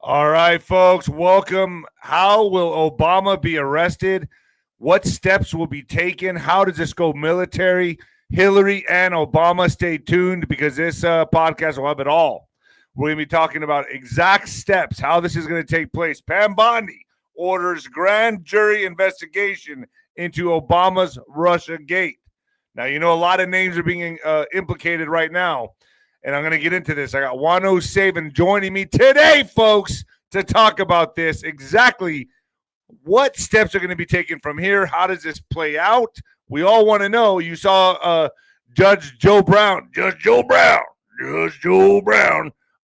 All right, folks, welcome. How will Obama be arrested? What steps will be taken? How does this go military? Hillary and Obama, stay tuned because this podcast will have it all. We're going to be talking about exact steps, how this is going to take place. Pam Bondi orders grand jury investigation into Obama's Russia gate. Now, you know, a lot of names are being implicated right now, and I'm going to get into this. I got Wano Saban joining me today, folks, to talk about this. Exactly what steps are going to be taken from here. How does this play out? We all want to know. You saw Judge Joe Brown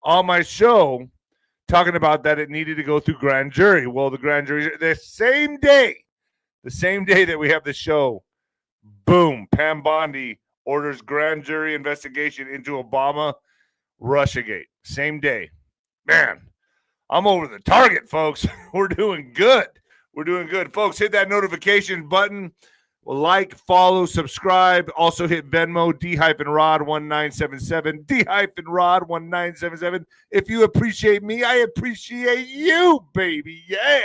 on my show talking about that it needed to go through grand jury. Well, the grand jury, the same day that we have the show, boom, Pam Bondi orders grand jury investigation into Obama Russiagate. Same day. Man, I'm over the target, folks. We're doing good. Folks, hit that notification button. Like, follow, subscribe. Also hit Venmo, D-Rod1977. D-Rod1977. If you appreciate me, I appreciate you, baby. Yeah.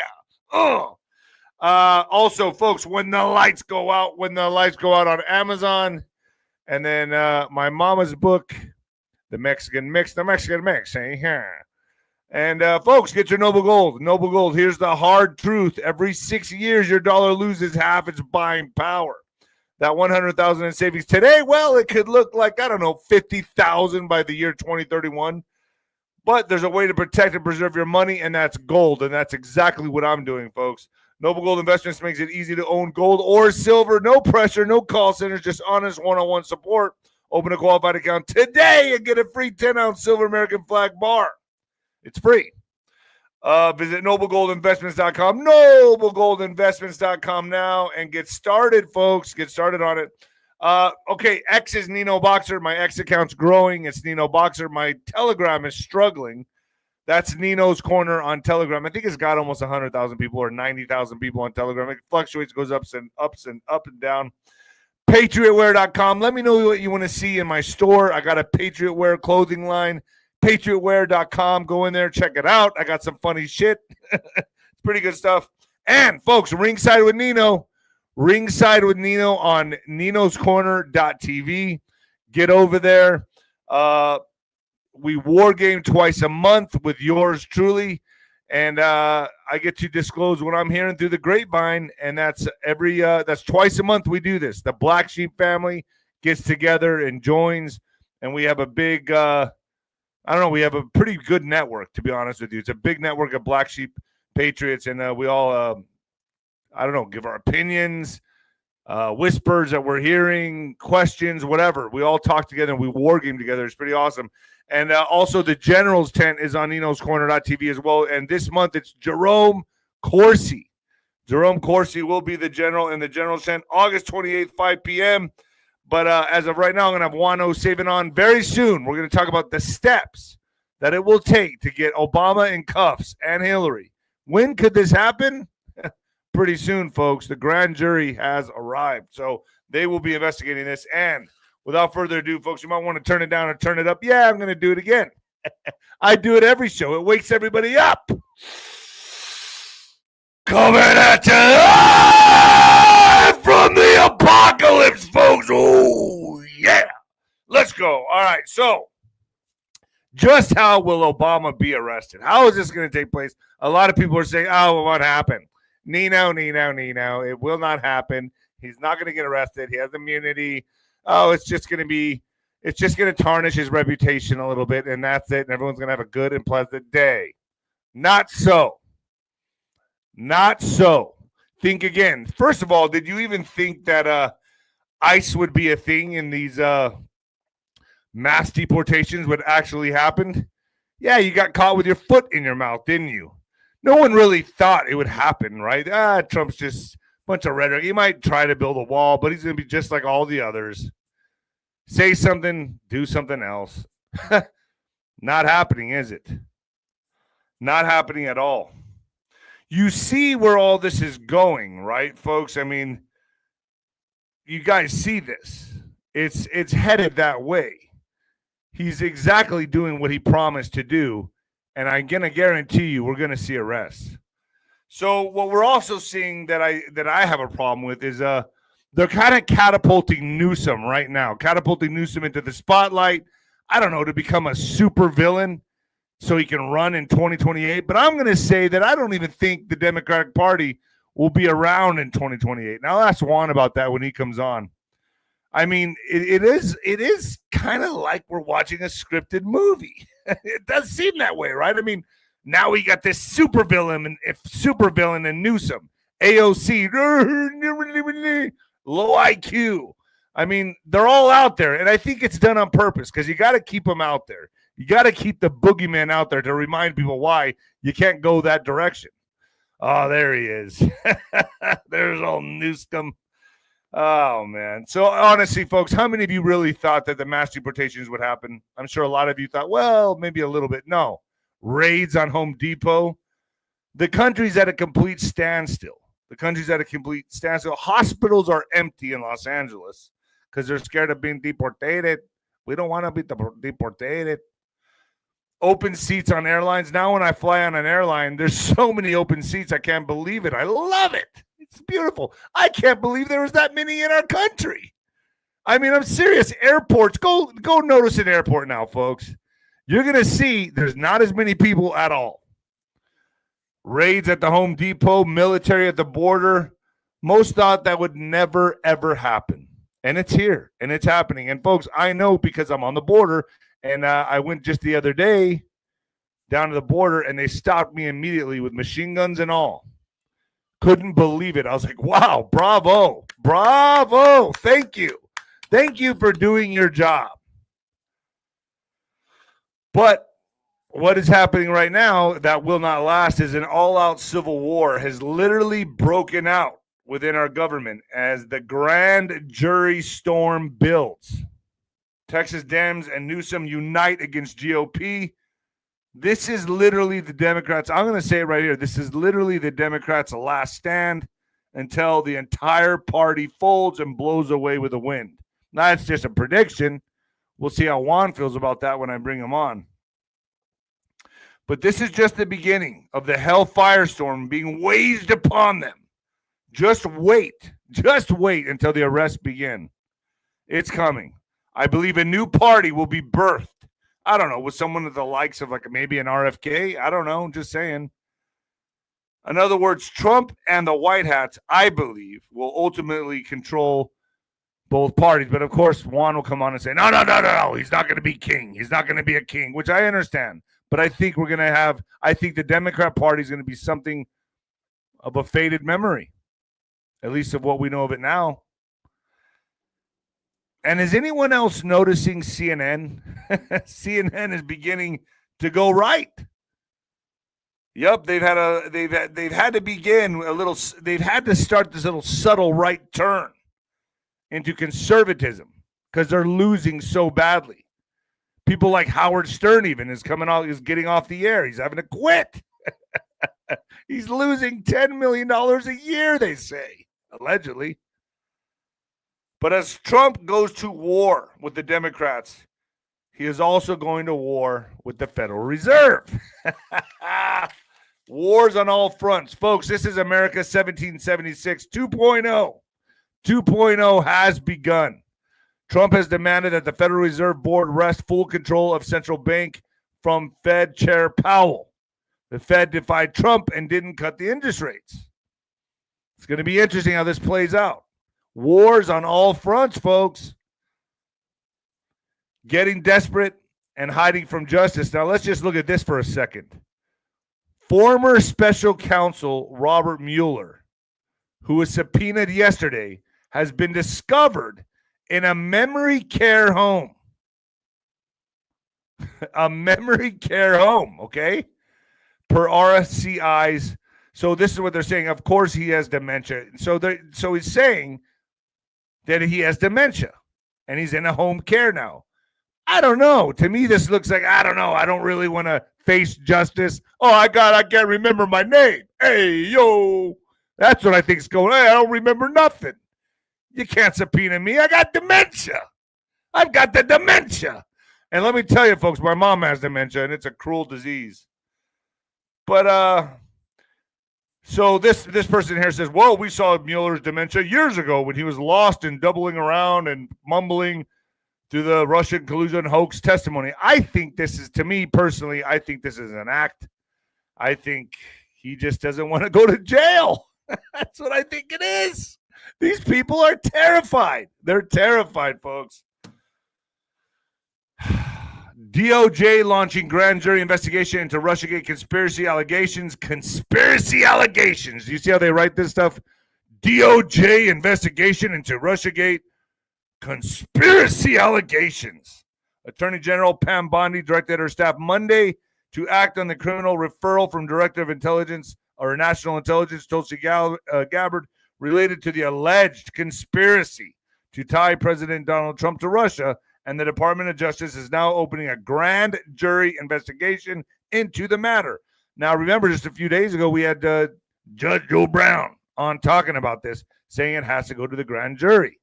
Also, folks, when the lights go out on Amazon, and then my mama's book, The Mexican Mix, And folks, get your Noble Gold. Noble Gold, here's the hard truth. Every 6 years, your dollar loses half its buying power. That $100,000 in savings today, well, it could look like, I don't know, $50,000 by the year 2031. But there's a way to protect and preserve your money, and that's gold. And that's exactly what I'm doing, folks. Noble Gold Investments makes it easy to own gold or silver. No pressure, no call centers, just honest one-on-one support. Open a qualified account today and get a free 10-ounce silver American flag bar. It's free. Visit noblegoldinvestments.com. Noblegoldinvestments.com now and get started, folks. Get started on it. Okay, X is Nino Boxer. My X account's growing. It's Nino Boxer. My Telegram is struggling. That's Nino's Corner on Telegram. I think it's got almost 100,000 people or 90,000 people on Telegram. It fluctuates, goes up and down. PatriotWear.com. Let me know what you want to see in my store. I got a Patriot Wear clothing line. PatriotWear.com. Go in there, check it out. I got some funny shit. It's pretty good stuff. And, folks, Ringside with Nino on ninoscorner.tv. Get over there. We war game twice a month with yours truly. And I get to disclose what I'm hearing through the grapevine. And that's that's twice a month we do this. The Black Sheep family gets together and joins. And we have a big... we have a pretty good network, to be honest with you. It's a big network of Black Sheep Patriots, and we all, give our opinions, whispers that we're hearing, questions, whatever. We all talk together, and we war game together. It's pretty awesome. And also, the General's tent is on ninoscorner.tv as well, and this month it's Jerome Corsi. Jerome Corsi will be the General in the General's tent, August 28th, 5 p.m., But as of right now, I'm going to have Wano Saban on very soon. We're going to talk about the steps that it will take to get Obama in cuffs and Hillary. When could this happen? Pretty soon, folks. The grand jury has arrived. So they will be investigating this. And without further ado, folks, you might want to turn it down or turn it up. Yeah, I'm going to do it again. I do it every show. It wakes everybody up. Coming at you from the apocalypse, folks. Oh, yeah. Let's go. All right. So, just how will Obama be arrested? How is this going to take place? A lot of people are saying, oh, well, what happened? Nino. It will not happen. He's not going to get arrested. He has immunity. Oh, it's just going to tarnish his reputation a little bit, and that's it. And everyone's going to have a good and pleasant day. Not so. Think again. First of all, did you even think that ICE would be a thing in these mass deportations would actually happen? Yeah, you got caught with your foot in your mouth, didn't you? No one really thought it would happen, right? Trump's just a bunch of rhetoric. He might try to build a wall, but he's going to be just like all the others. Say something, do something else. Not happening, is it? Not happening at all. You see where all this is going, right, folks? I mean, you guys see this. It's headed that way. He's exactly doing what he promised to do, And I'm going to guarantee you we're going to see arrests. So what we're also seeing that I have a problem with is they're kind of catapulting Newsom right now, catapulting Newsom into the spotlight. I don't know, to become a super villain so he can run in 2028. But I'm going to say that I don't even think the Democratic Party will be around in 2028. Now, I'll ask Juan about that when he comes on. I mean, it is kind of like we're watching a scripted movie. It does seem that way, right? I mean, now we got this supervillain and Newsom, AOC, low IQ. I mean, they're all out there, and I think it's done on purpose because you got to keep them out there. You got to keep the boogeyman out there to remind people why you can't go that direction. Oh, there he is. There's old Newsom. Oh, man. So, honestly, folks, how many of you really thought that the mass deportations would happen? I'm sure a lot of you thought, well, maybe a little bit. No. Raids on Home Depot. The country's at a complete standstill. Hospitals are empty in Los Angeles because they're scared of being deported. We don't want to be deported. Open seats on airlines. Now when I fly on an airline, there's so many open seats. I can't believe it. I love it. It's beautiful. I can't believe there was that many in our country. I mean, I'm serious. Airports, go notice an airport now, folks. You're going to see there's not as many people at all. Raids at the Home Depot, military at the border. Most thought that would never, ever happen. And it's here, and it's happening. And, folks, I know because I'm on the border, and I went just the other day down to the border, and they stopped me immediately with machine guns and all. Couldn't believe it. I was like, wow, bravo. Thank you. Thank you for doing your job. But what is happening right now that will not last is an all-out civil war has literally broken out within our government as the grand jury storm builds. Texas Dems and Newsom unite against GOP. This is literally the Democrats. I'm going to say it right here. This is literally the Democrats' last stand until the entire party folds and blows away with the wind. Now, that's just a prediction. We'll see how Juan feels about that when I bring him on. But this is just the beginning of the hell firestorm being waged upon them. Just wait until the arrests begin. It's coming. I believe a new party will be birthed. I don't know, with someone of the likes of like maybe an RFK. I don't know, just saying. In other words, Trump and the White Hats, I believe, will ultimately control both parties. But, of course, Juan will come on and say, no, he's not going to be king. He's not going to be a king, which I understand. But I think I think the Democrat Party is going to be something of a faded memory, at least of what we know of it now. And is anyone else noticing CNN? CNN is beginning to go right. Yep, they've had to start this little subtle right turn into conservatism because they're losing so badly. People like Howard Stern even is getting off the air. He's having to quit. He's losing $10 million a year, they say, allegedly. But as Trump goes to war with the Democrats, he is also going to war with the Federal Reserve. Wars on all fronts. Folks, this is America 1776 2.0. 2.0 has begun. Trump has demanded that the Federal Reserve Board wrest full control of central bank from Fed Chair Powell. The Fed defied Trump and didn't cut the interest rates. It's going to be interesting how this plays out. Wars on all fronts, folks. Getting desperate and hiding from justice. Now, let's just look at this for a second. Former special counsel Robert Mueller, who was subpoenaed yesterday, has been discovered in a memory care home. A memory care home, okay? Per RCI's. So this is what they're saying. Of course, he has dementia. So he's saying that he has dementia, and he's in a home care now. I don't know. To me, this looks like, I don't know. I don't really want to face justice. Oh, I can't remember my name. Hey, yo. That's what I think is going on. I don't remember nothing. You can't subpoena me. I got dementia. I've got the dementia. And let me tell you, folks, my mom has dementia, and it's a cruel disease. But so this person here says, well, we saw Mueller's dementia years ago when he was lost and doubling around and mumbling through the Russian collusion hoax testimony. I think this is, to me personally, I think this is an act. I think he just doesn't want to go to jail. That's what I think it is. These people are terrified. They're terrified, folks. DOJ launching grand jury investigation into Russiagate conspiracy allegations. Conspiracy allegations. Do you see how they write this stuff? DOJ investigation into Russiagate conspiracy allegations. Attorney General Pam Bondi directed her staff Monday to act on the criminal referral from Director of Intelligence or National Intelligence Tulsi Gabbard related to the alleged conspiracy to tie President Donald Trump to Russia, and the Department of Justice is now opening a grand jury investigation into the matter. Now, remember, just a few days ago, we had Judge Joe Brown on talking about this, saying it has to go to the grand jury.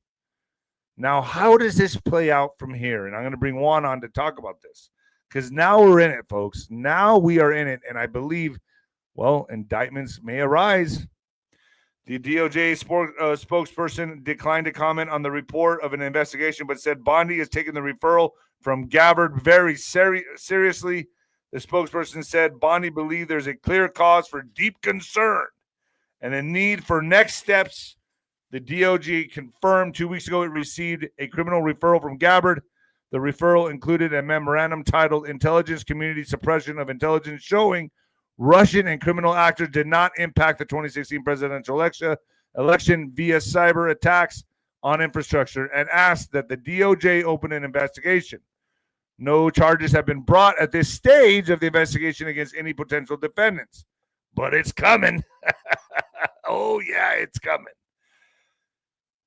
Now, how does this play out from here? And I'm going to bring Juan on to talk about this, because now we're in it, folks. Now we are in it, and I believe, well, indictments may arise. The DOJ spokesperson declined to comment on the report of an investigation, but said Bondi has taken the referral from Gabbard very seriously. The spokesperson said Bondi believed there's a clear cause for deep concern and a need for next steps. The DOJ confirmed 2 weeks ago it received a criminal referral from Gabbard. The referral included a memorandum titled Intelligence Community Suppression of Intelligence, showing Russian and criminal actors did not impact the 2016 presidential election via cyber attacks on infrastructure, and asked that the DOJ open an investigation. No charges have been brought at this stage of the investigation against any potential defendants, but it's coming. Oh, yeah, it's coming.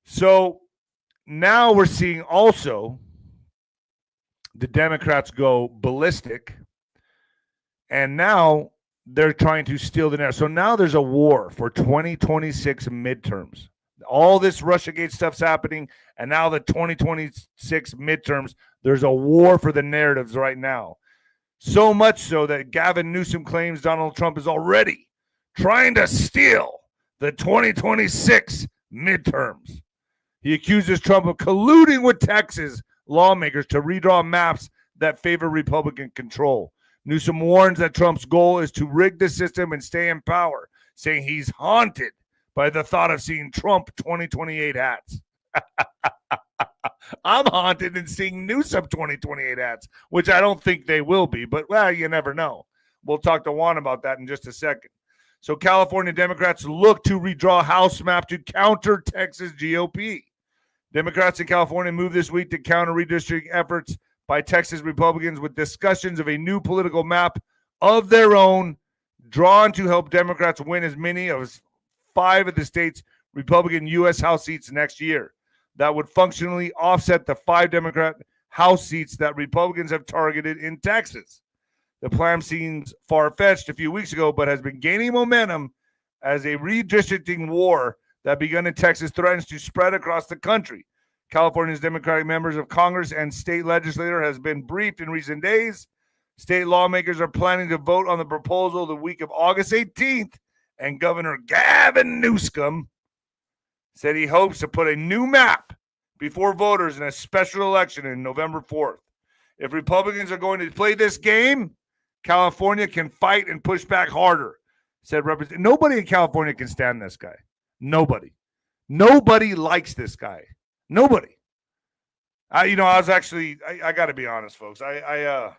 So now we're seeing also the Democrats go ballistic, and now they're trying to steal the narrative. So now there's a war for 2026 midterms. All this Russiagate stuff's happening, and now the 2026 midterms, there's a war for the narratives right now. So much so that Gavin Newsom claims Donald Trump is already trying to steal the 2026 midterms. He accuses Trump of colluding with Texas lawmakers to redraw maps that favor Republican control. Newsom warns that Trump's goal is to rig the system and stay in power, saying he's haunted by the thought of seeing Trump 2028 hats. I'm haunted in seeing Newsom 2028 hats, which I don't think they will be, but, well, you never know. We'll talk to Juan about that in just a second. So California Democrats look to redraw House map to counter Texas GOP. Democrats in California moved this week to counter redistricting efforts by Texas Republicans with discussions of a new political map of their own, drawn to help Democrats win as many as 5 of the state's Republican U.S. House seats next year. That would functionally offset the 5 Democrat House seats that Republicans have targeted in Texas. The plan seems far-fetched a few weeks ago, but has been gaining momentum as a redistricting war that began in Texas threatens to spread across the country. California's Democratic members of Congress and state legislature has been briefed in recent days. State lawmakers are planning to vote on the proposal the week of August 18th, and Governor Gavin Newsom said he hopes to put a new map before voters in a special election in November 4th. If Republicans are going to play this game, California can fight and push back harder, said Representative. Nobody in California can stand this guy. Nobody. Nobody likes this guy. Nobody. I was actually, I got to be honest, folks. I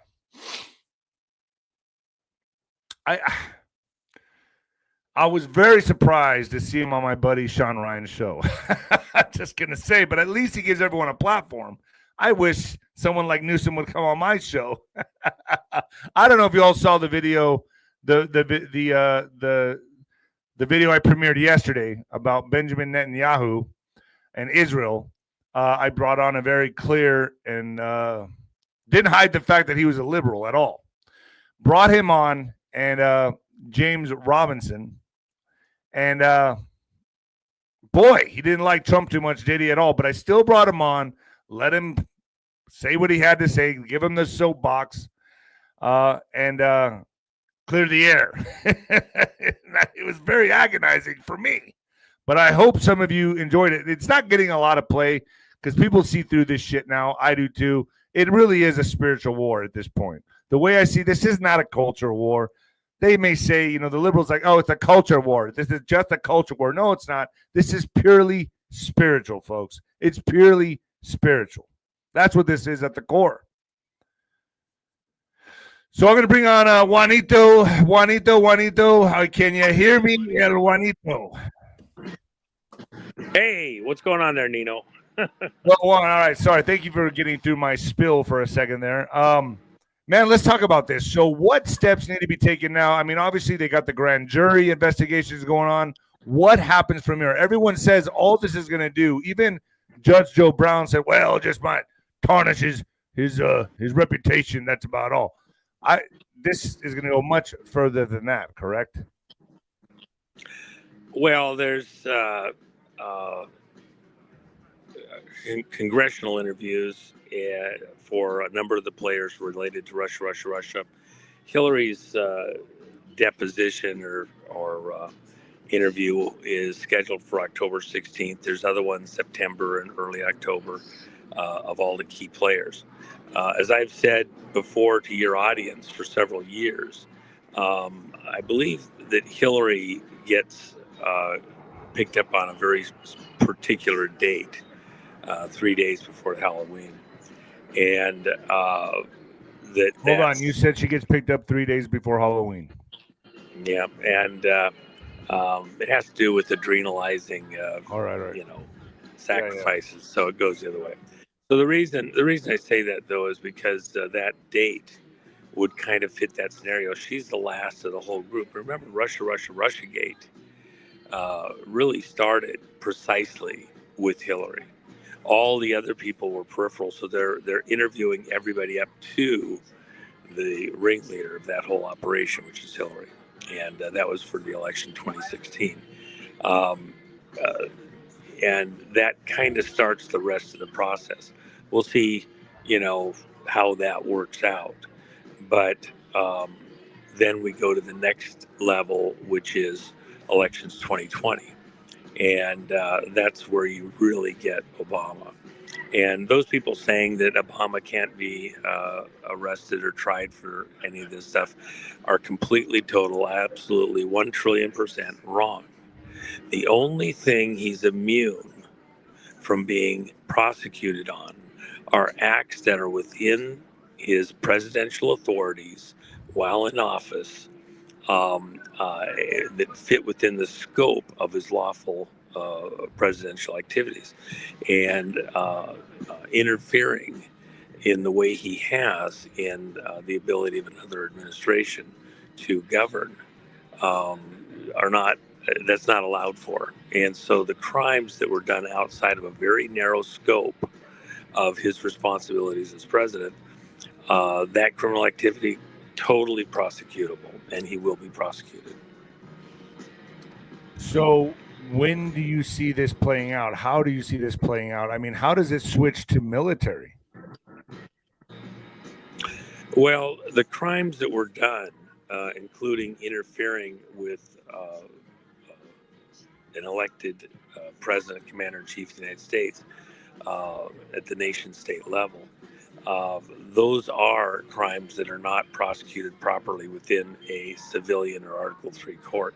was very surprised to see him on my buddy Sean Ryan's show. Just going to say, but at least he gives everyone a platform. I wish someone like Newsom would come on my show. I don't know if you all saw the video, the video I premiered yesterday about Benjamin Netanyahu and Israel. I brought on a very clear and didn't hide the fact that he was a liberal at all. Brought him on, and James Robinson, and boy, he didn't like Trump too much, did he, at all? But I still brought him on, let him say what he had to say, give him the soapbox, and clear the air. It was very agonizing for me. But I hope some of you enjoyed it. It's not getting a lot of play because people see through this shit now. I do too. It really is a spiritual war at this point. The way I see this is not a culture war. They may say, you know, the liberals like, oh, it's a culture war. This is just a culture war. No, it's not. This is purely spiritual, folks. It's purely spiritual. That's what this is at the core. So I'm going to bring on Juanito. Juanito. Can you hear me, El Juanito? Hey, what's going on there, Nino? Well, all right. Sorry. Thank you for getting through my spill for a second there. Man, let's talk about this. So what steps need to be taken now? I mean, obviously, they got the grand jury investigations going on. What happens from here? Everyone says all this is going to do. Even Judge Joe Brown said, well, just might tarnish his reputation. That's about all. This is going to go much further than that, correct? Well, there's congressional interviews for a number of the players related to Russia. Hillary's deposition or interview is scheduled for October 16th. There's other ones September and early October of all the key players. As I've said before to your audience for several years, I believe that Hillary gets picked up on a very particular date, 3 days before Halloween. And that. Hold on, you said she gets picked up 3 days before Halloween. Yeah, and it has to do with adrenalizing, all right. You know, sacrifices. Yeah. So it goes the other way. So the reason I say that though is because that date would kind of fit that scenario. She's the last of the whole group. Remember, Russiagate really started precisely with Hillary. All the other people were peripheral, so they're interviewing everybody up to the ringleader of that whole operation, which is Hillary, and that was for the election 2016. And that kind of starts the rest of the process. We'll see, you know, how that works out. But then we go to the next level, which is elections 2020. And that's where you really get Obama. And those people saying that Obama can't be arrested or tried for any of this stuff are completely, absolutely 1,000,000,000% wrong. The only thing he's immune from being prosecuted on are acts that are within his presidential authorities while in office that fit within the scope of his lawful presidential activities, and interfering in the way he has in the ability of another administration to govern are not. That's not allowed for. And so the crimes that were done outside of a very narrow scope of his responsibilities as president, that criminal activity, totally prosecutable, and he will be prosecuted. So when do you see this playing out? How do you see this playing out? I mean, how does it switch to military? Well, the crimes that were done, including interfering with an elected president, commander-in-chief of the United States at the nation-state level, those are crimes that are not prosecuted properly within a civilian or Article III court.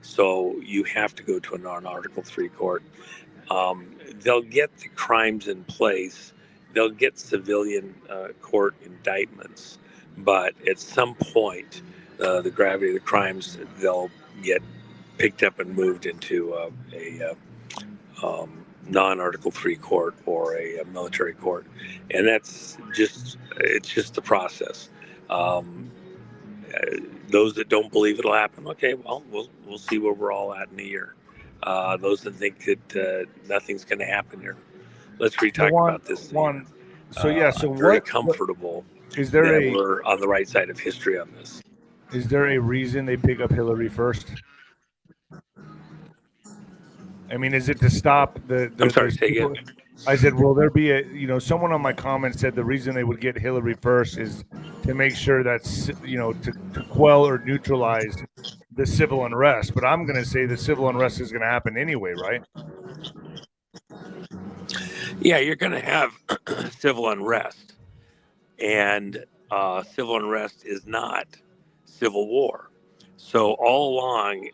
So you have to go to a non-Article III court. They'll get the crimes in place. They'll get civilian court indictments. But at some point, the gravity of the crimes, they'll get picked up and moved into a non-Article III court or a military court, and it's just the process. Those that don't believe it'll happen, okay, well, we'll see where we're all at in a year. Those that think that nothing's going to happen here, let's talk about this. I'm very comfortable. Is there that we're on the right side of history on this? Is there a reason they pick up Hillary first? I mean, is it to stop the? I'm sorry, say again. I said, will there be someone on my comment said the reason they would get Hillary first is to make sure that's, to quell or neutralize the civil unrest. But I'm going to say the civil unrest is going to happen anyway, right? Yeah, you're going to have civil unrest, and civil unrest is not civil war. So all along,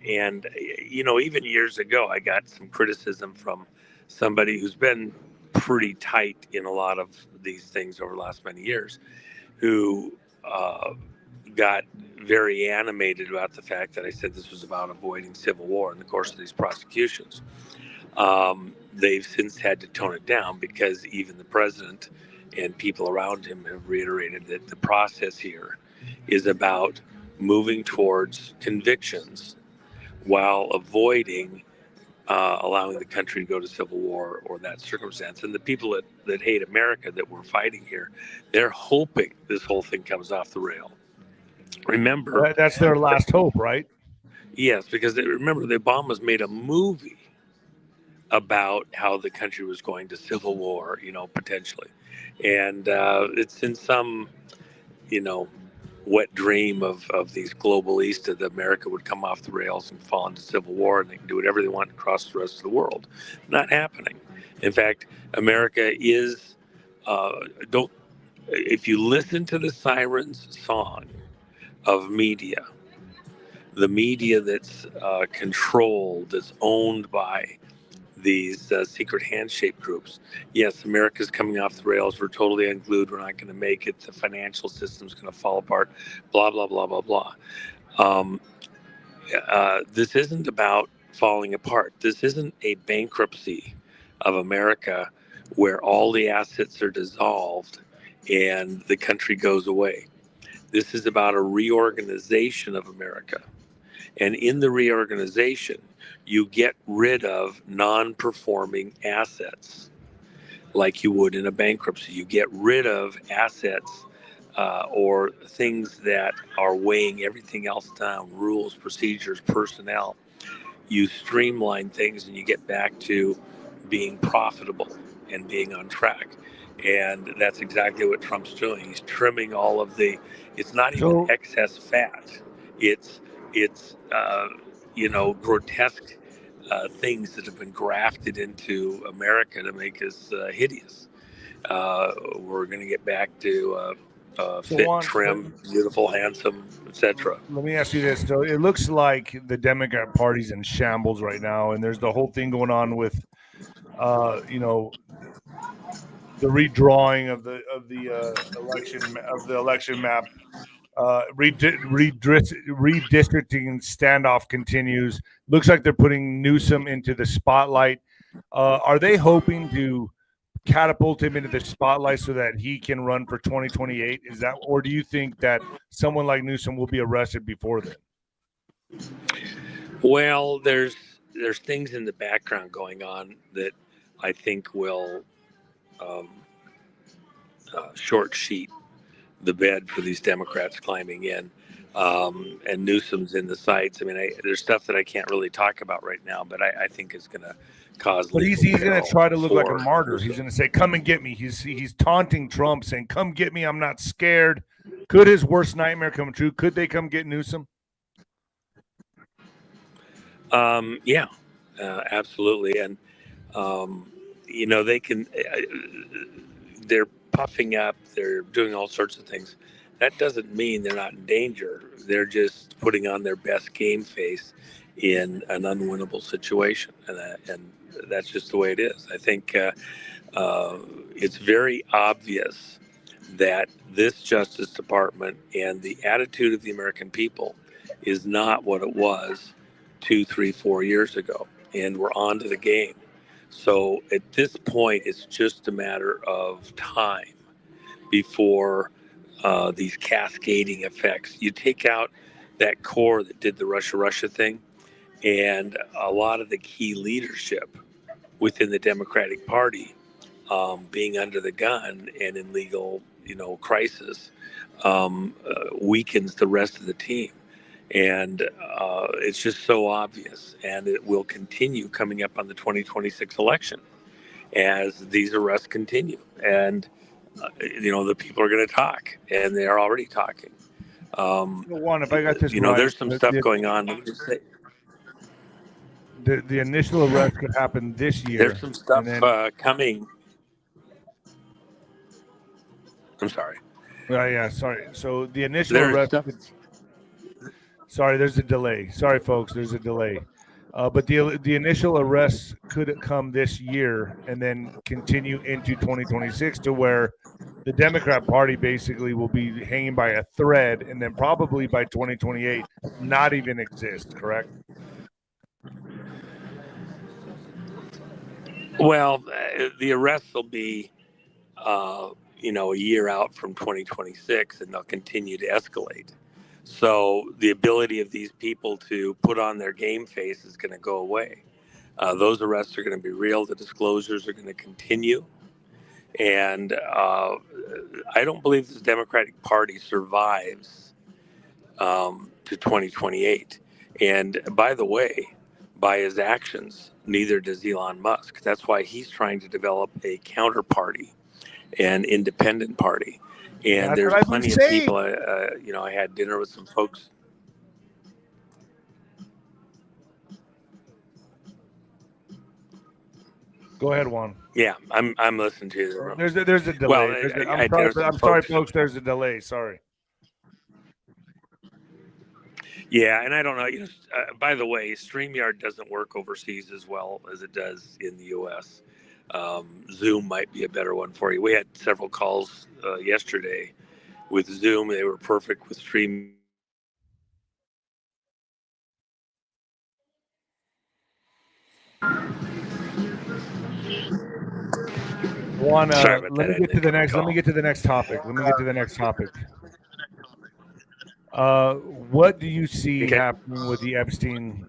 and even years ago, I got some criticism from somebody who's been pretty tight in a lot of these things over the last many years, who got very animated about the fact that I said this was about avoiding civil war in the course of these prosecutions. They've since had to tone it down because even the president and people around him have reiterated that the process here is about moving towards convictions while avoiding allowing the country to go to civil war or that circumstance. And the people that hate America that we're fighting here, they're hoping this whole thing comes off the rail. Remember, That's their last hope, right? yes, because remember the Obamas made a movie about how the country was going to civil war, potentially. And it's in some, wet dream of these globalists that America would come off the rails and fall into civil war and they can do whatever they want across the rest of the world. Not happening. In fact, America is, don't, if you listen to the Sirens song of media, the media that's controlled, that's owned by these secret handshake groups. Yes, America's coming off the rails. We're totally unglued. We're not going to make it. The financial system's going to fall apart. Blah, blah, blah, blah, blah. Um, this isn't about falling apart. This isn't a bankruptcy of America where all the assets are dissolved and the country goes away. This is about a reorganization of America. And in the reorganization, you get rid of non performing assets like you would in a bankruptcy. You get rid of assets or things that are weighing everything else down, rules, procedures, personnel. You streamline things and you get back to being profitable and being on track. And that's exactly what Trump's doing. He's trimming all of it's not even excess fat. It's grotesque things that have been grafted into America to make us hideous. We're going to get back to fit, trim, beautiful, handsome, etc. Let me ask you this. So it looks like the Democrat Party's in shambles right now, and there's the whole thing going on with, the redrawing of the election map. Redistricting standoff continues. Looks like they're putting Newsom into the spotlight. Are they hoping to catapult him into the spotlight so that he can run for 2028? Is that, or do you think that someone like Newsom will be arrested before then? Well, there's things in the background going on that I think will short sheet the bed for these Democrats climbing in. And Newsom's in the sights. I mean, there's stuff that I can't really talk about right now, but I think is going to cause. But he's going to try to look like a martyr. Newsom. He's going to say, "Come and get me." He's taunting Trump, saying, "Come get me. I'm not scared." Could his worst nightmare come true? Could they come get Newsom? Yeah, absolutely. And they can. They're puffing up. They're doing all sorts of things. That doesn't mean they're not in danger. They're just putting on their best game face in an unwinnable situation, and that's just the way it is. I think it's very obvious that this Justice Department and the attitude of the American people is not what it was 2, 3, 4 years ago, and we're on to the game. So at this point, it's just a matter of time before these cascading effects. You take out that core that did the Russia thing, and a lot of the key leadership within the Democratic Party being under the gun and in legal, crisis weakens the rest of the team. And it's just so obvious, and it will continue coming up on the 2026 election. as these arrests continue. And, the people are going to talk, and they are already talking. Juan, if I got this right, there's some stuff going on. Let me just say, the initial arrest could happen this year. there's some stuff and then, coming. I'm sorry. Yeah, sorry. So the initial There's arrest. stuff. Sorry, there's a delay. Sorry, folks, there's a delay. But the initial arrests could come this year and then continue into 2026 to where the Democrat Party basically will be hanging by a thread, and then probably by 2028 not even exist. Correct? Well, the arrests will be, a year out from 2026, and they'll continue to escalate. So the ability of these people to put on their game face is going to go away. Those arrests are going to be real. The disclosures are going to continue. And I don't believe the Democratic Party survives to 2028. And by the way, by his actions, neither does Elon Musk. That's why he's trying to develop a counterparty, an independent party. And there's plenty of people. I had dinner with some folks. Go ahead, Juan. Yeah, I'm listening to you. There's a delay. Well, I'm sorry, folks. There's a delay. Sorry. Yeah, and I don't know. By the way, StreamYard doesn't work overseas as well as it does in the U.S. Zoom might be a better one for you. We had several calls yesterday with Zoom. They were perfect with Stream. Juan, let me get to the next. Let me get to the next topic. What do you see happening with the Epstein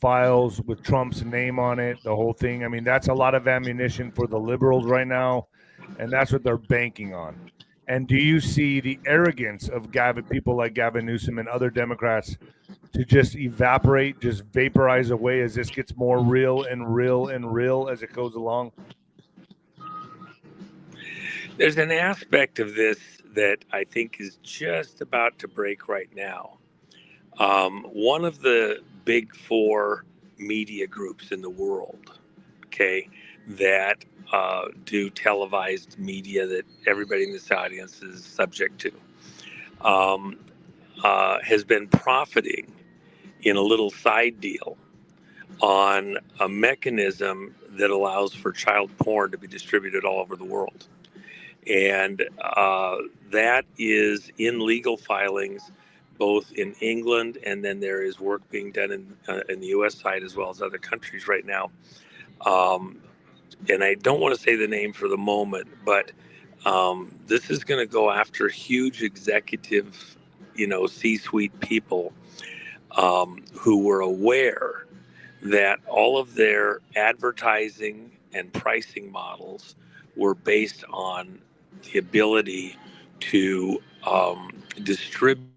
files with Trump's name on it, the whole thing? I mean, that's a lot of ammunition for the liberals right now, and that's what they're banking on. And do you see the arrogance of people like Gavin Newsom and other Democrats to just evaporate, just vaporize away as this gets more real and real and real as it goes along? There's an aspect of this that I think is just about to break right now. One of the big four media groups in the world, that do televised media that everybody in this audience is subject to, has been profiting in a little side deal on a mechanism that allows for child porn to be distributed all over the world. And that is in legal filings, both in England, and then there is work being done in the U.S. side as well as other countries right now. And I don't want to say the name for the moment, but this is going to go after huge executive, C-suite people who were aware that all of their advertising and pricing models were based on the ability to distribute.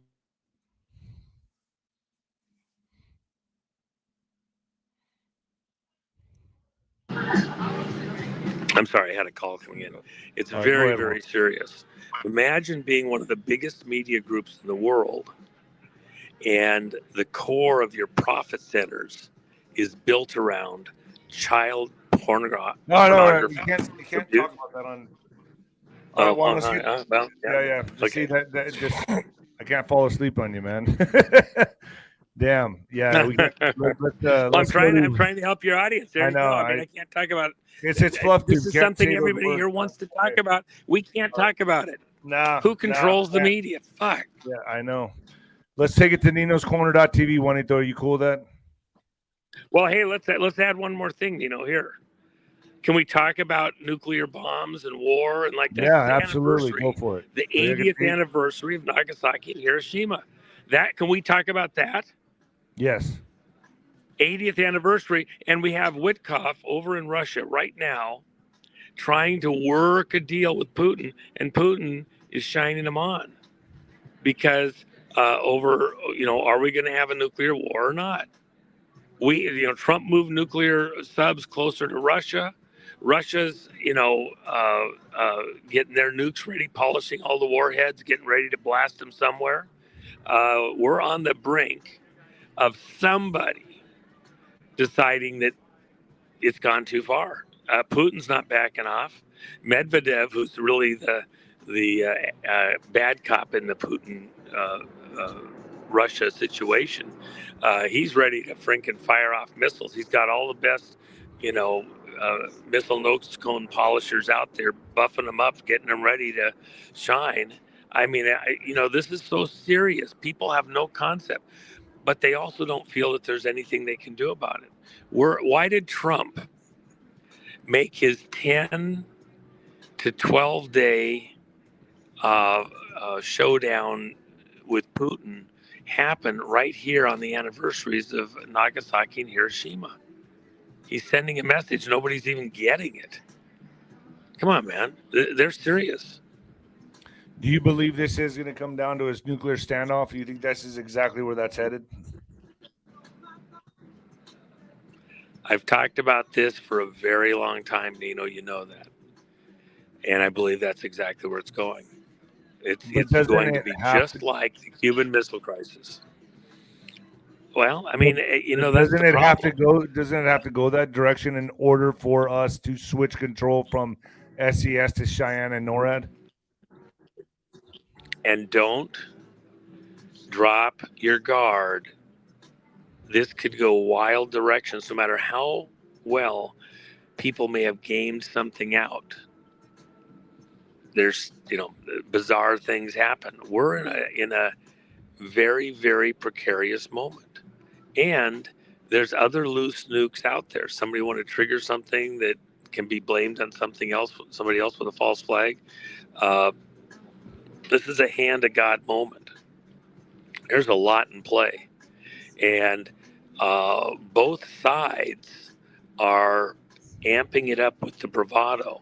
I'm sorry, I had a call coming in. It's very, very serious. Imagine being one of the biggest media groups in the world, and the core of your profit centers is built around child pornography. No, you can't talk about that on. Yeah. See that just I can't fall asleep on you, man. Damn. Yeah. I'm trying to help your audience. There you go. I can't talk about it. It's fluff. This is something everybody here wants to talk about. We can't talk about it. Nah. Who controls the media? Fuck. Yeah, I know. Let's take it to Nino'sCorner.tv. Juanito, are you cool with that? Well, hey, let's add one more thing, here. Can we talk about nuclear bombs and war and like that? Yeah, absolutely. Go for it. The 80th anniversary of Nagasaki and Hiroshima. Can we talk about that? Yes. 80th anniversary, and we have Witkoff over in Russia right now trying to work a deal with Putin, and Putin is shining him on because are we going to have a nuclear war or not? Trump moved nuclear subs closer to Russia. Russia's, getting their nukes ready, polishing all the warheads, getting ready to blast them somewhere. We're on the brink of somebody deciding that it's gone too far. Putin's not backing off. Medvedev, who's really the bad cop in the Putin Russia situation, he's ready to freaking fire off missiles. He's got all the best, missile nose cone polishers out there, buffing them up, getting them ready to shine. I mean, this is so serious. People have no concept, but they also don't feel that there's anything they can do about it. Why did Trump make his 10 to 12 day showdown with Putin happen right here on the anniversaries of Nagasaki and Hiroshima? He's sending a message. Nobody's even getting it. Come on, man. They're serious. Do you believe this is going to come down to a nuclear standoff? Do you think this is exactly where that's headed? I've talked about this for a very long time, Nino. You know that. And I believe that's exactly where it's going. It's going to be just like the Cuban Missile Crisis. Well, I mean, that's the problem. Doesn't it have to go that direction in order for us to switch control from SES to Cheyenne and NORAD? And don't drop your guard. This could go wild directions, no matter how well people may have gamed something out. There's, bizarre things happen. We're in a very, very precarious moment. And there's other loose nukes out there. Somebody want to trigger something that can be blamed on somebody else with a false flag. This is a hand of God moment. There's a lot in play. And both sides are amping it up with the bravado.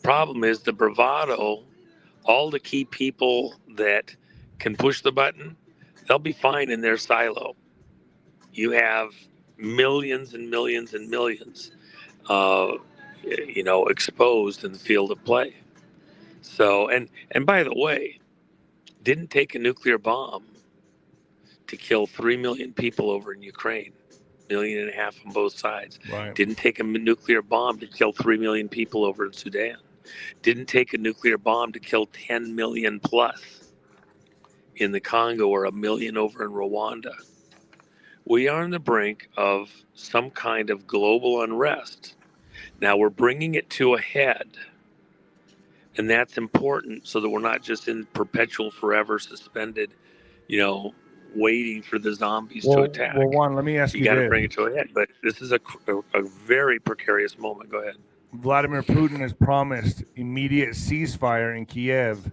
Problem is the bravado, all the key people that can push the button, they'll be fine in their silo. You have millions and millions and millions, exposed in the field of play. So, and by the way, didn't take a nuclear bomb to kill 3 million people over in Ukraine, 1.5 million on both sides. Right. Didn't take a nuclear bomb to kill 3 million people over in Sudan. Didn't take a nuclear bomb to kill 10 million plus in the Congo or 1 million over in Rwanda. We are on the brink of some kind of global unrest. Now we're bringing it to a head. And that's important so that we're not just in perpetual, forever suspended, waiting for the zombies to attack. Well, Juan, let me ask you You got to bring it to a head. But this is a very precarious moment. Go ahead. Vladimir Putin has promised immediate ceasefire in Kiev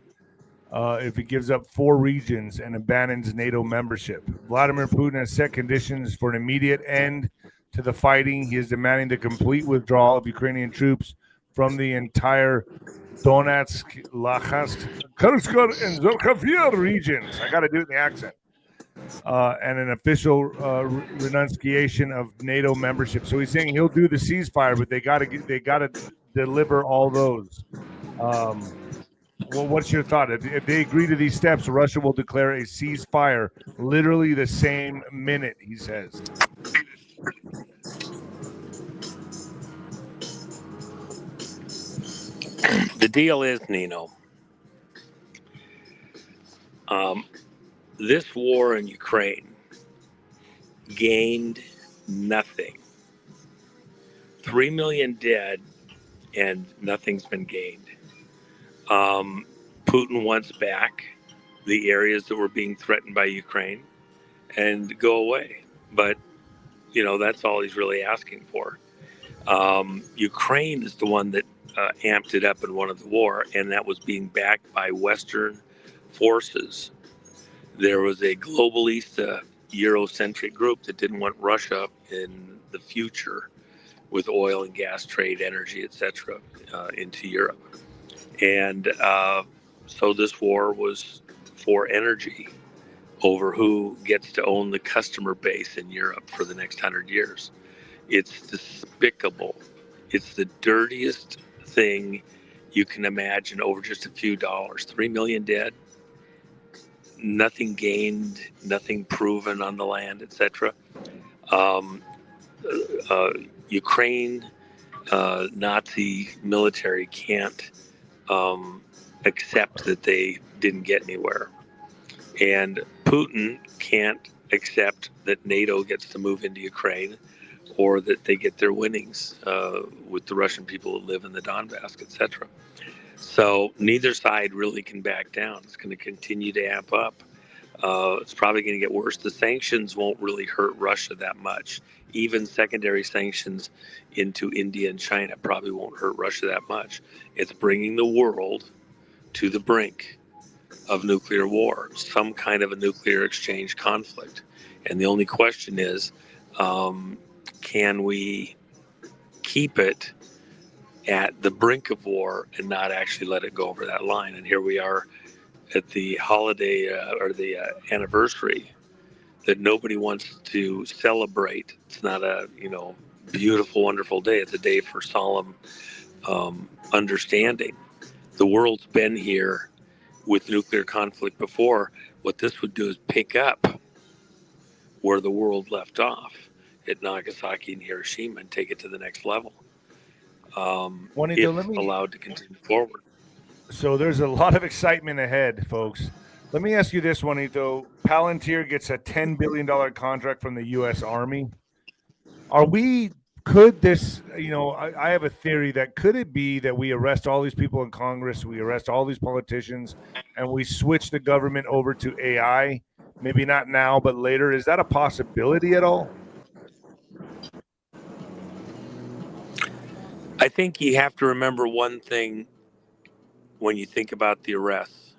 if he gives up 4 regions and abandons NATO membership. Vladimir Putin has set conditions for an immediate end to the fighting. He is demanding the complete withdrawal of Ukrainian troops from the entire Donetsk, Luhansk, Kursk, and Zaporizhzhia regions. I got to do it in the accent. And an official renunciation of NATO membership. So he's saying he'll do the ceasefire, but they got to deliver all those. Well, what's your thought? If they agree to these steps, Russia will declare a ceasefire literally the same minute, he says. The deal is, Nino, this war in Ukraine gained nothing. 3 million dead, and nothing's been gained. Putin wants back the areas that were being threatened by Ukraine and go away. But, that's all he's really asking for. Ukraine is the one that amped it up and won the war, and that was being backed by Western forces. There was a globalista Eurocentric group that didn't want Russia in the future with oil and gas trade, energy, etc., into Europe. And so this war was for energy over who gets to own the customer base in Europe for the next 100 years. It's despicable. It's the dirtiest thing you can imagine over just a few dollars. 3 million dead, nothing gained, nothing proven on the land, etc. Um, Ukraine Nazi military can't accept that they didn't get anywhere. And Putin can't accept that NATO gets to move into Ukraine or that they get their winnings with the Russian people who live in the Donbass, etc. So neither side really can back down. It's going to continue to amp up. It's probably going to get worse. The sanctions won't really hurt Russia that much. Even secondary sanctions into India and China probably won't hurt Russia that much. It's bringing the world to the brink of nuclear war, some kind of a nuclear exchange conflict. And the only question is, can we keep it at the brink of war and not actually let it go over that line? And here we are at the holiday or the anniversary that nobody wants to celebrate. It's not a beautiful, wonderful day. It's a day for solemn understanding. The world's been here with nuclear conflict before. What this would do is pick up where the world left off at Nagasaki and Hiroshima and take it to the next level. Juanito, If allowed to continue forward. So there's a lot of excitement ahead, folks. Let me ask you this, Juanito. Palantir gets a $10 billion contract from the U.S. Army. Could this, I have a theory that could it be that we arrest all these people in Congress, we arrest all these politicians, and we switch the government over to AI? Maybe not now, but later. Is that a possibility at all? I think you have to remember one thing when you think about the arrests.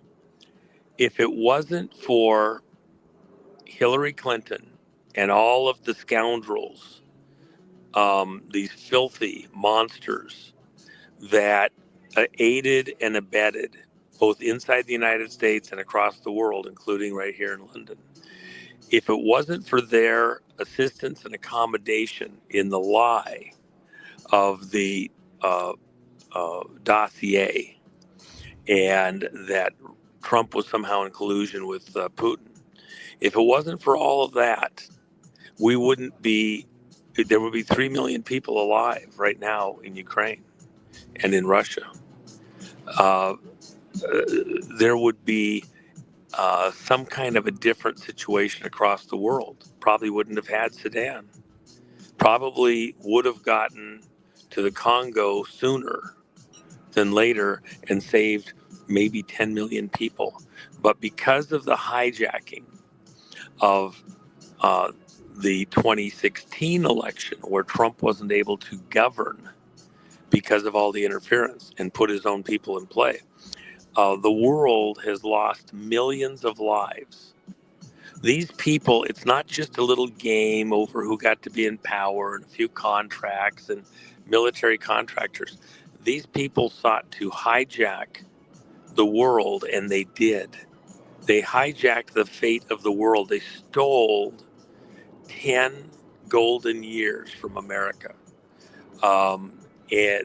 If it wasn't for Hillary Clinton and all of the scoundrels, these filthy monsters that aided and abetted both inside the United States and across the world, including right here in London, if it wasn't for their assistance and accommodation in the lie of the dossier and that Trump was somehow in collusion with Putin, if it wasn't for all of that, we wouldn't be, there would be 3 million people alive right now in Ukraine and in Russia. There would be some kind of a different situation across the world. Probably wouldn't have had Sudan. Probably would have gotten to the Congo sooner than later and saved maybe 10 million people. But because of the hijacking of the 2016 election, where Trump wasn't able to govern because of all the interference and put his own people in play, the world has lost millions of lives. These people, it's not just a little game over who got to be in power and a few contracts and military contractors. These people sought to hijack the world, and they did. They hijacked the fate of the world. They stole 10 golden years from America. And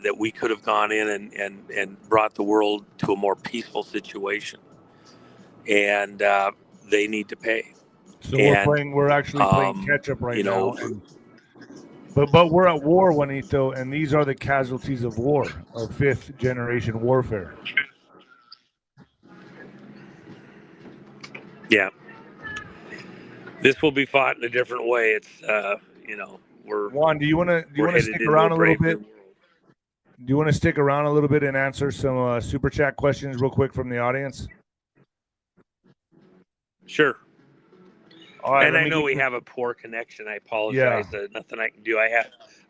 that we could have gone in and brought the world to a more peaceful situation. And they need to pay. So And we're actually playing catch up right now. But we're at war, Juanito, and these are the casualties of war, of fifth generation warfare. Yeah. This will be fought in a different way. It's we're Juan, do you want to stick around a little bit? Do you want to stick around a little bit and answer some super chat questions real quick from the audience? Sure. All right, and I know we have a poor connection. I apologize. Yeah. Nothing I can do. I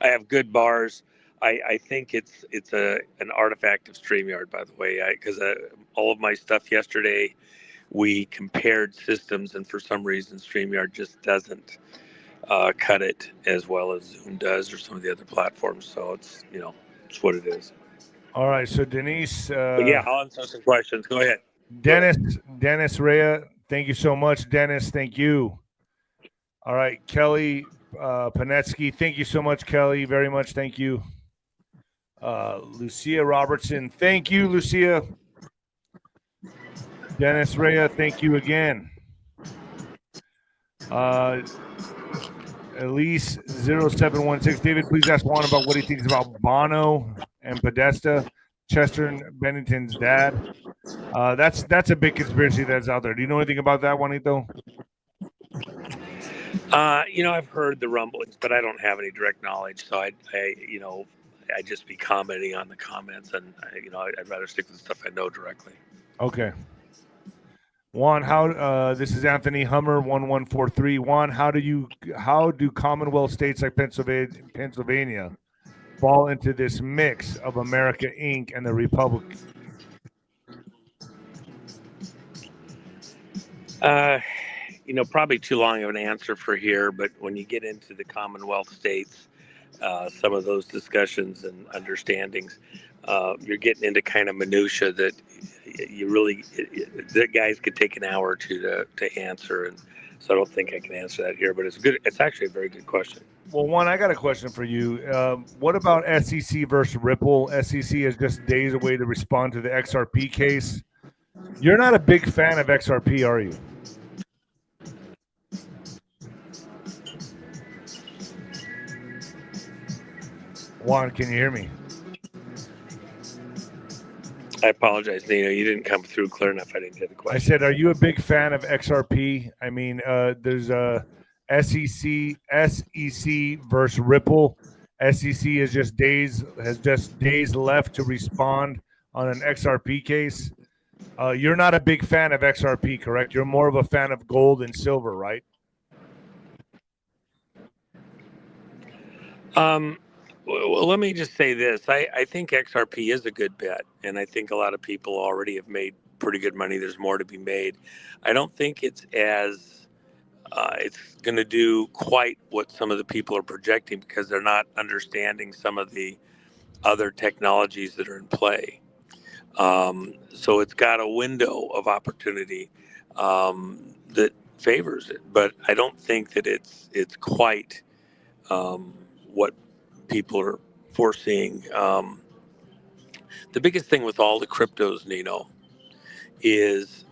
have good bars. I think it's an artifact of StreamYard, by the way, because all of my stuff yesterday, we compared systems, and for some reason StreamYard just doesn't cut it as well as Zoom does or some of the other platforms. So it's it's what it is. All right, so Denise. Yeah, I'll answer some questions. Go ahead. Dennis Rea, thank you so much, Dennis. Thank you. All right, Kelly Panetsky, thank you so much, Kelly. Very much, thank you. Lucia Robertson, thank you, Lucia. Dennis Rea, thank you again. Elise 0716, David, please ask Juan about what he thinks about Bono and Podesta, Chester and Bennington's dad. That's a big conspiracy that's out there. Do you know anything about that, Juanito? I've heard the rumblings, but I don't have any direct knowledge. So I'd just be commenting on the comments, and I'd rather stick to the stuff I know directly. Okay. Juan, this is Anthony Hummer 1143. Juan, how do Commonwealth states like Pennsylvania fall into this mix of America Inc. and the Republic? Probably too long of an answer for here, but when you get into the Commonwealth states, some of those discussions and understandings, you're getting into kind of minutia that that guys could take an hour or two to answer, and so I don't think I can answer that here. But it's actually a very good question. Well, Juan, I got a question for you. What about SEC versus Ripple? SEC is just days away to respond to the XRP case. You're not a big fan of XRP, are you? Juan, can you hear me? I apologize, Nino. You didn't come through clear enough. I didn't get the question. I said, are you a big fan of XRP? I mean, there's a SEC versus Ripple. SEC has just days left to respond on an XRP case. You're not a big fan of XRP, correct? You're more of a fan of gold and silver, right? Well, let me just say this. I think XRP is a good bet, and I think a lot of people already have made pretty good money. There's more to be made. I don't think it's going to do quite what some of the people are projecting because they're not understanding some of the other technologies that are in play. So it's got a window of opportunity that favors it, but I don't think that it's quite what people are foreseeing. The biggest thing with all the cryptos, Nino, is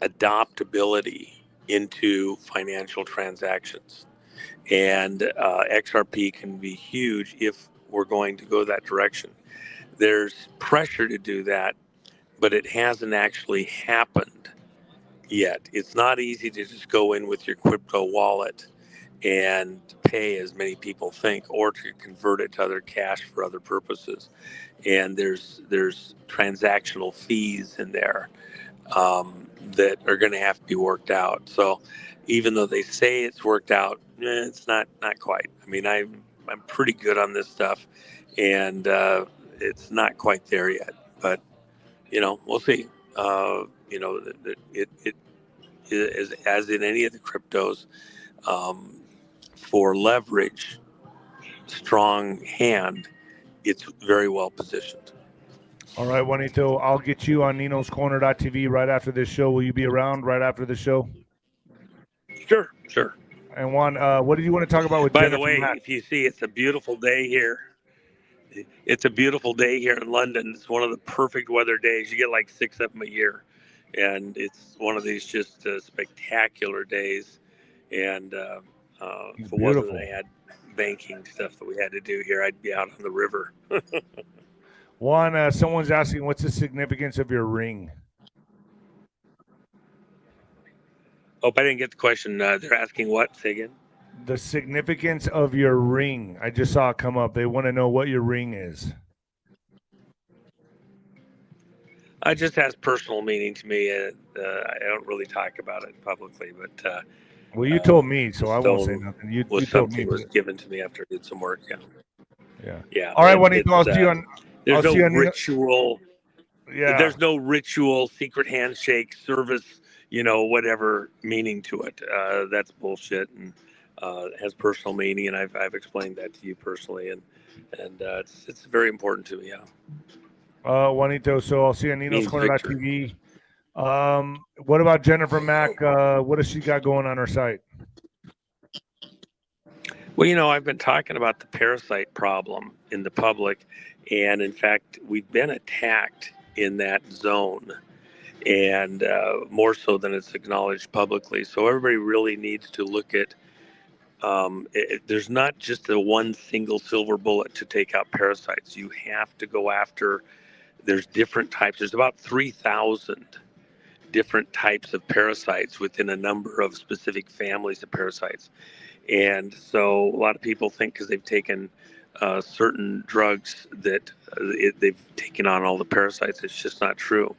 adaptability into financial transactions. And XRP can be huge if we're going to go that direction. There's pressure to do that, but it hasn't actually happened yet. It's not easy to just go in with your crypto wallet and pay as many people think, or to convert it to other cash for other purposes. And there's transactional fees in there that are going to have to be worked out. So even though they say it's worked out, it's not quite. I mean, I'm pretty good on this stuff, and it's not quite there yet. But we'll see. It is, as in any of the cryptos. For leverage, strong hand, it's very well positioned. All right, Juanito, I'll get you on ninoscorner.tv right after this show. Will you be around right after the show? Sure. And Juan, what did you want to talk about with By Jennifer the way, Mack? if you see, it's a beautiful day here. It's a beautiful day here in London. It's one of the perfect weather days. You get like 6 of them a year. And it's one of these just spectacular days. And if it wasn't that I had banking stuff that we had to do here, I'd be out on the river. Juan, someone's asking, what's the significance of your ring? Oh, I didn't get the question. They're asking what? Say again? The significance of your ring. I just saw it come up. They want to know what your ring is. It just has personal meaning to me. I don't really talk about it publicly, but well, you told me, so I won't say nothing. You told me. Was given to me after I did some work. Yeah. All right, Juanito, I'll see you on. There's no ritual. Yeah. There's no ritual, secret handshake, service, whatever meaning to it. That's bullshit, and it has personal meaning, and I've explained that to you personally, and it's very important to me. Yeah. Juanito, so I'll see you on ninoscorner.tv. What about Jennifer Mack? What does she got going on her site? Well, I've been talking about the parasite problem in the public, and in fact, we've been attacked in that zone, and more so than it's acknowledged publicly. So everybody really needs to look at. There's not just a one single silver bullet to take out parasites. You have to go after. There's different types. There's about 3,000 different types of parasites within a number of specific families of parasites. And so a lot of people think because they've taken certain drugs that they've taken on all the parasites. It's just not true.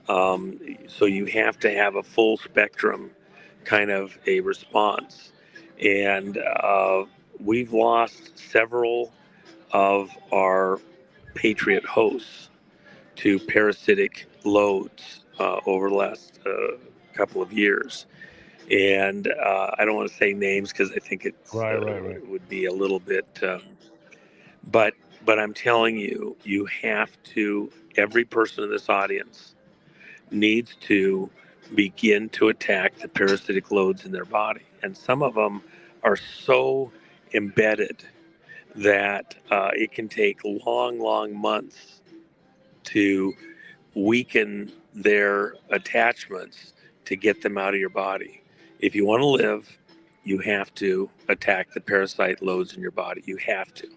So you have to have a full spectrum kind of a response. And we've lost several of our Patriot hosts to parasitic loads over the last couple of years. And I don't want to say names because I think it's Right. would be a little bit. But I'm telling you, you have to. Every person in this audience needs to begin to attack the parasitic loads in their body, and some of them are so embedded that it can take long months to weaken their attachments to get them out of your body. If you want to live, you have to attack the parasite loads in your body. You have to.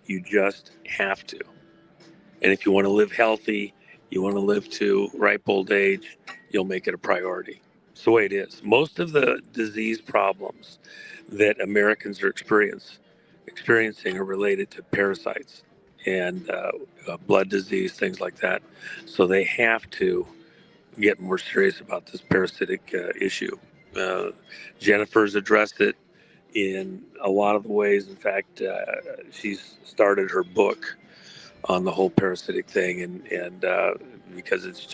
You just have to. And if you want to live healthy, you want to live to ripe old age, you'll make it a priority. It's the way it is. Most of the disease problems that Americans are experiencing are related to parasites and blood disease, things like that. So they have to get more serious about this parasitic issue. Jennifer's addressed it in a lot of the ways. In fact, she's started her book on the whole parasitic thing, and because it's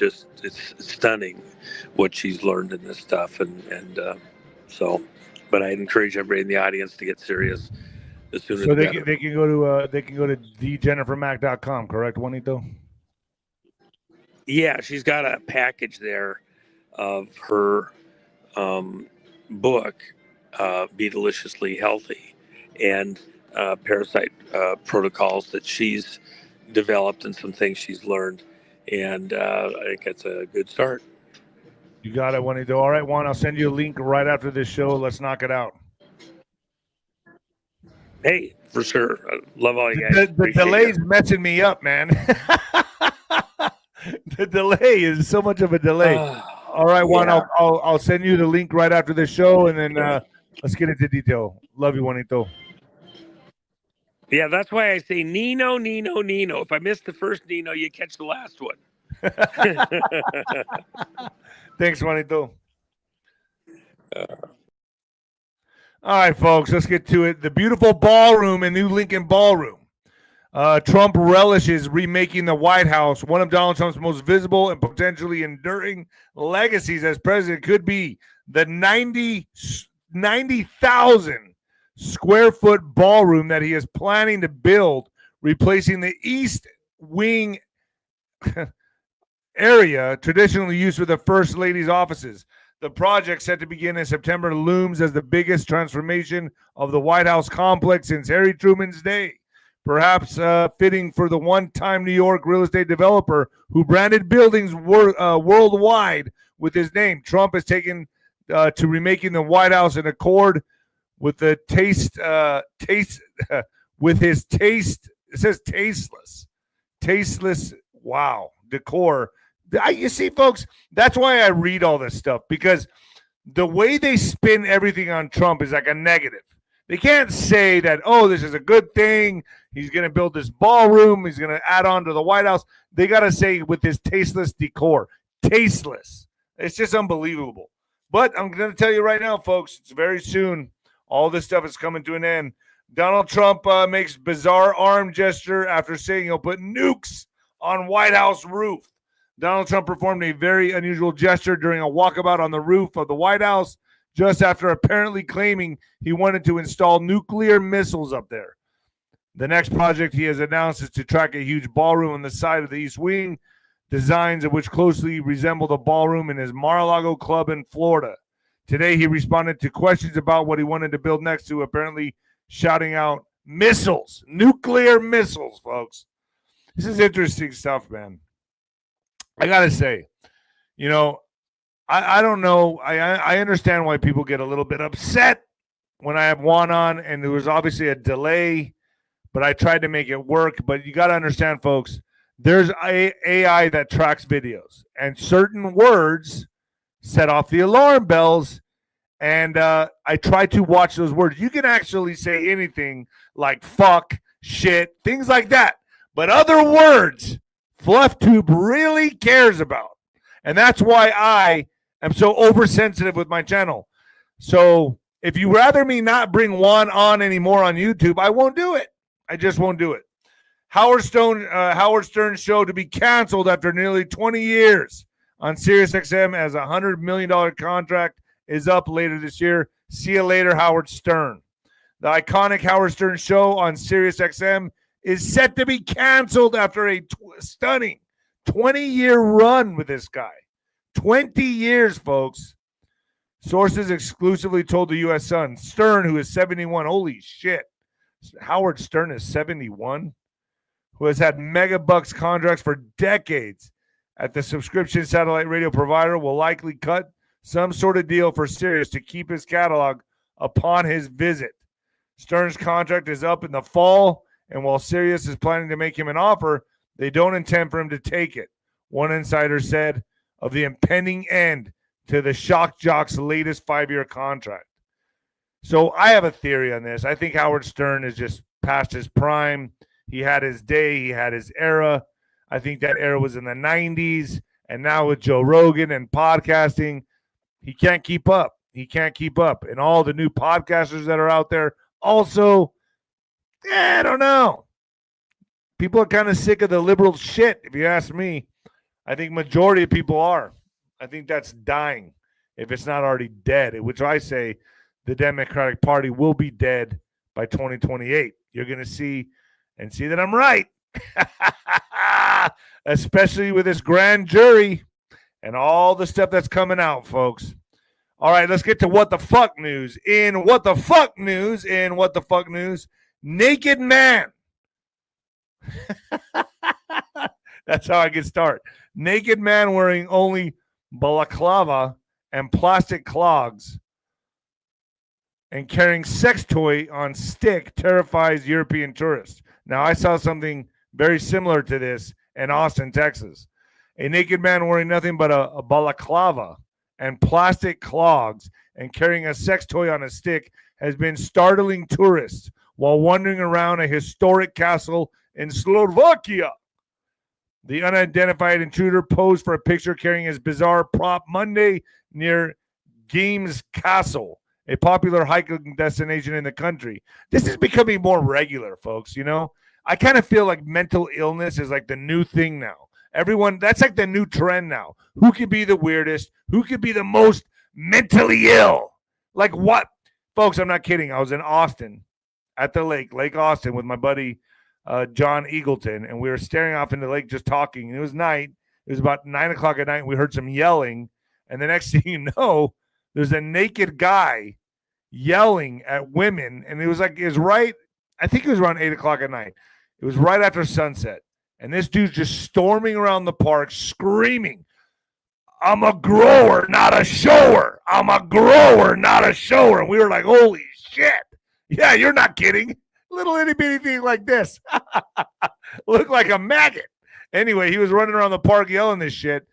stunning what she's learned in this stuff, and so. But I'd encourage everybody in the audience to get serious. The sooner So the they better. can go to thejennifermac.com, correct, Juanito? Yeah, she's got a package there of her book, Be Deliciously Healthy, and parasite protocols that she's developed and some things she's learned. And I think that's a good start. You got it, Juanito. All right, Juan, I'll send you a link right after this show. Let's knock it out. Hey, for sure. I love all you guys. The delay's messing me up, man. The delay is so much of a delay. All right, Juan, yeah. I'll send you the link right after the show, and then let's get into detail. Love you, Juanito. Yeah, that's why I say Nino. If I miss the first Nino, you catch the last one. Thanks, Juanito. All right, folks, let's get to it. The beautiful ballroom in New Lincoln Ballroom. Trump relishes remaking the White House. One of Donald Trump's most visible and potentially enduring legacies as president could be the 90,000 square foot ballroom that he is planning to build, replacing the East Wing area traditionally used for the First Lady's offices. The project, set to begin in September, looms as the biggest transformation of the White House complex since Harry Truman's day. Perhaps fitting for the one-time New York real estate developer who branded buildings worldwide with his name. Trump has taken to remaking the White House in accord with the with his taste. It says tasteless. Wow, decor. You see, folks, that's why I read all this stuff, because the way they spin everything on Trump is like a negative. They can't say that, oh, this is a good thing. He's going to build this ballroom. He's going to add on to the White House. They got to say with this tasteless decor. Tasteless. It's just unbelievable. But I'm going to tell you right now, folks, it's very soon. All this stuff is coming to an end. Donald Trump makes bizarre arm gesture after saying he'll put nukes on White House roof. Donald Trump performed a very unusual gesture during a walkabout on the roof of the White House just after apparently claiming he wanted to install nuclear missiles up there. The next project he has announced is to track a huge ballroom on the side of the East Wing, designs of which closely resemble the ballroom in his Mar-a-Lago club in Florida. Today, he responded to questions about what he wanted to build next to apparently shouting out missiles, nuclear missiles, folks. This is interesting stuff, man. I got to say, you know, I don't know. I understand why people get a little bit upset when I have Juan on, and there was obviously a delay, but I tried to make it work. But you got to understand, folks, there's AI that tracks videos, and certain words set off the alarm bells. And I try to watch those words. You can actually say anything like fuck, shit, things like that. But other words, FluffTube really cares about. And that's why I am so oversensitive with my channel. So if you rather me not bring Juan on anymore on YouTube, I won't do it. I just won't do it. Howard Stern's show to be canceled after nearly 20 years on SiriusXM as a $100 million contract is up later this year. See you later, Howard Stern. The iconic Howard Stern show on SiriusXM is set to be canceled after a stunning 20-year run with this guy. 20 years, folks. Sources exclusively told the U.S. Sun. Stern, who is 71, holy shit. Howard Stern is 71, who has had megabucks contracts for decades at the subscription satellite radio provider, will likely cut some sort of deal for Sirius to keep his catalog upon his visit. Stern's contract is up in the fall, and while Sirius is planning to make him an offer, they don't intend for him to take it. One insider said of the impending end to the Shock Jock's latest 5-year contract. So I have a theory on this. I think Howard Stern is just past his prime. He had his day. He had his era. I think that era was in the 90s. And now with Joe Rogan and podcasting, he can't keep up. He can't keep up. And all the new podcasters that are out there also, I don't know. People are kind of sick of the liberal shit, if you ask me. I think majority of people are. I think that's dying if it's not already dead, which I say the Democratic Party will be dead by 2028. You're going to see that I'm right, especially with this grand jury and all the stuff that's coming out, folks. All right, let's get to what the fuck news. In what the fuck news, naked man. That's how I get started. Naked man wearing only balaclava and plastic clogs and carrying sex toy on stick terrifies European tourists. Now, I saw something very similar to this in Austin, Texas. A naked man wearing nothing but a balaclava and plastic clogs and carrying a sex toy on a stick has been startling tourists while wandering around a historic castle in Slovakia. The unidentified intruder posed for a picture carrying his bizarre prop Monday near Games Castle, a popular hiking destination in the country. This is becoming more regular, folks. You know, I kind of feel like mental illness is like the new thing now. Everyone, that's like the new trend now. Who could be the weirdest? Who could be the most mentally ill? Like what? Folks, I'm not kidding. I was in Austin at the Lake Austin with my buddy John Eagleton, and we were staring off into the lake just talking. And it was night. It was about 9 o'clock at night, and we heard some yelling. And the next thing you know, there's a naked guy yelling at women. And it was right, I think it was around 8 o'clock at night. It was right after sunset. And this dude's just storming around the park, screaming, "I'm a grower, not a shower. I'm a grower, not a shower." And we were like, holy shit. Yeah, you're not kidding. Little itty bitty thing like this. Looked like a maggot. Anyway, he was running around the park yelling this shit.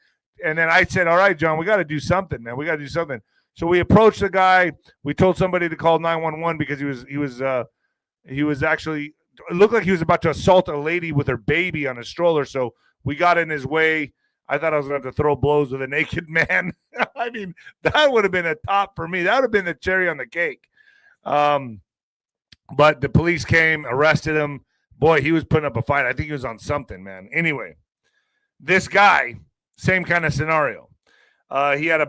And then I said, all right, John, we got to do something, man. We got to do something. So we approached the guy. We told somebody to call 911 because he was actually, it looked like he was about to assault a lady with her baby on a stroller. So we got in his way. I thought I was going to have to throw blows with a naked man. I mean, that would have been a top for me. That would have been the cherry on the cake. But the police came, arrested him. Boy, he was putting up a fight. I think he was on something, man. Anyway, this guy, same kind of scenario. He had a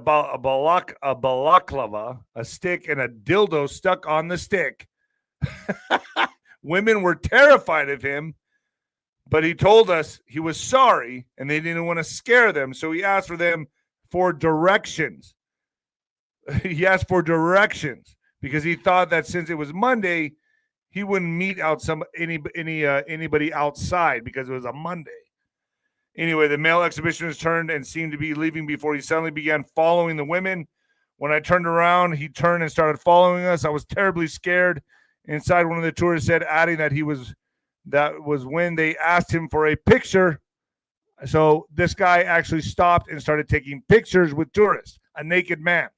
balaclava, a stick, and a dildo stuck on the stick. Women were terrified of him, but he told us he was sorry, and they didn't want to scare them, so he asked for them for directions. He asked for directions because he thought that since it was Monday, he wouldn't meet out anybody outside because it was a Monday. Anyway, the male exhibitionist turned and seemed to be leaving before he suddenly began following the women. When I turned around, he turned and started following us. I was terribly scared. Inside, one of the tourists said, adding that that was when they asked him for a picture. So this guy actually stopped and started taking pictures with tourists, a naked man.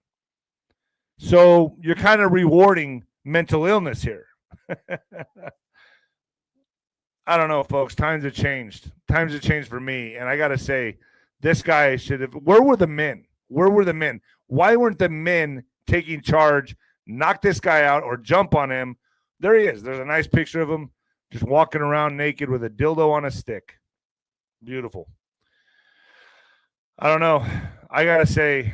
So you're kind of rewarding mental illness here. I don't know, folks. Times have changed. Times have changed for me. And I got to say, this guy should have. Where were the men? Where were the men? Why weren't the men taking charge, knock this guy out, or jump on him? There he is. There's a nice picture of him just walking around naked with a dildo on a stick. Beautiful. I don't know. I got to say,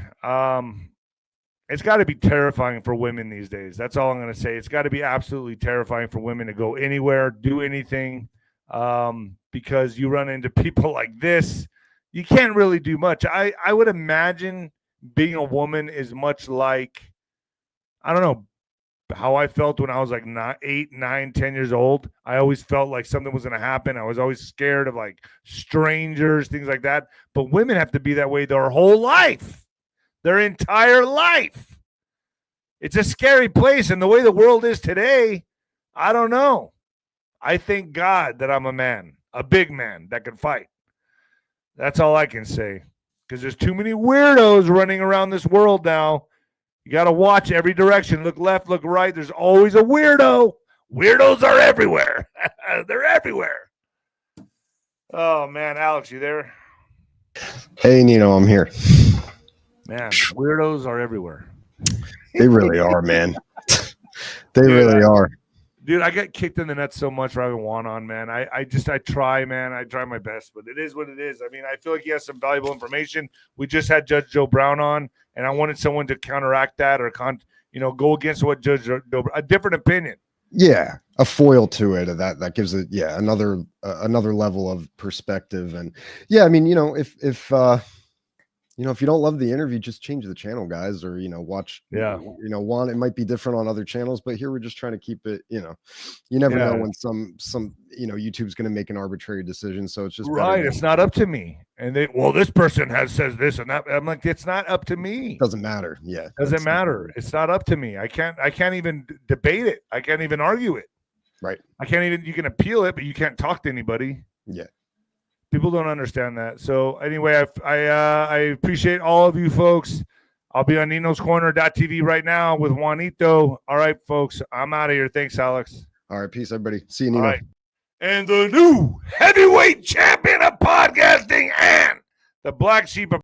it's got to be terrifying for women these days. That's all I'm going to say. It's got to be absolutely terrifying for women to go anywhere, do anything, because you run into people like this. You can't really do much. I would imagine being a woman is much like, I don't know, how I felt when I was like 8, 9, 10 years old. I always felt like something was going to happen. I was always scared of like strangers, things like that. But women have to be that way their whole life, their entire life. It's a scary place. And the way the world is today, I don't know. I thank God that I'm a man, a big man that can fight. That's all I can say. Because there's too many weirdos running around this world now. You got to watch every direction. Look left, look right. There's always a weirdo. Weirdos are everywhere. They're everywhere. Oh, man. Alex, you there? Hey, Nino, I'm here. Man, weirdos are everywhere. They really are, man. They really are. Dude, I get kicked in the nuts so much for having Juan on, man. I try, man. I try my best, but it is what it is. I mean, I feel like he has some valuable information. We just had Judge Joe Brown on, and I wanted someone to counteract that or go against what Judge Joe, a different opinion. Yeah, a foil to it. That gives it, another level of perspective. And yeah, I mean, if you don't love the interview, just change the channel, guys, or watch. Yeah. Juan, it might be different on other channels, but here we're just trying to keep it. You never know when some YouTube's going to make an arbitrary decision. So it's just right. It's not up to me. And this person says this and that. I'm like, it's not up to me. Doesn't matter. Yeah. Doesn't matter. It's not up to me. I can't even debate it. I can't even argue it. Right. You can appeal it, but you can't talk to anybody. Yeah. People don't understand that. So anyway, I appreciate all of you folks. I'll be on ninoscorner.tv right now with Juanito. All right, folks, I'm out of here. Thanks, Alex. All right, peace, everybody. See you, Nino. All right. And the new heavyweight champion of podcasting and the black sheep of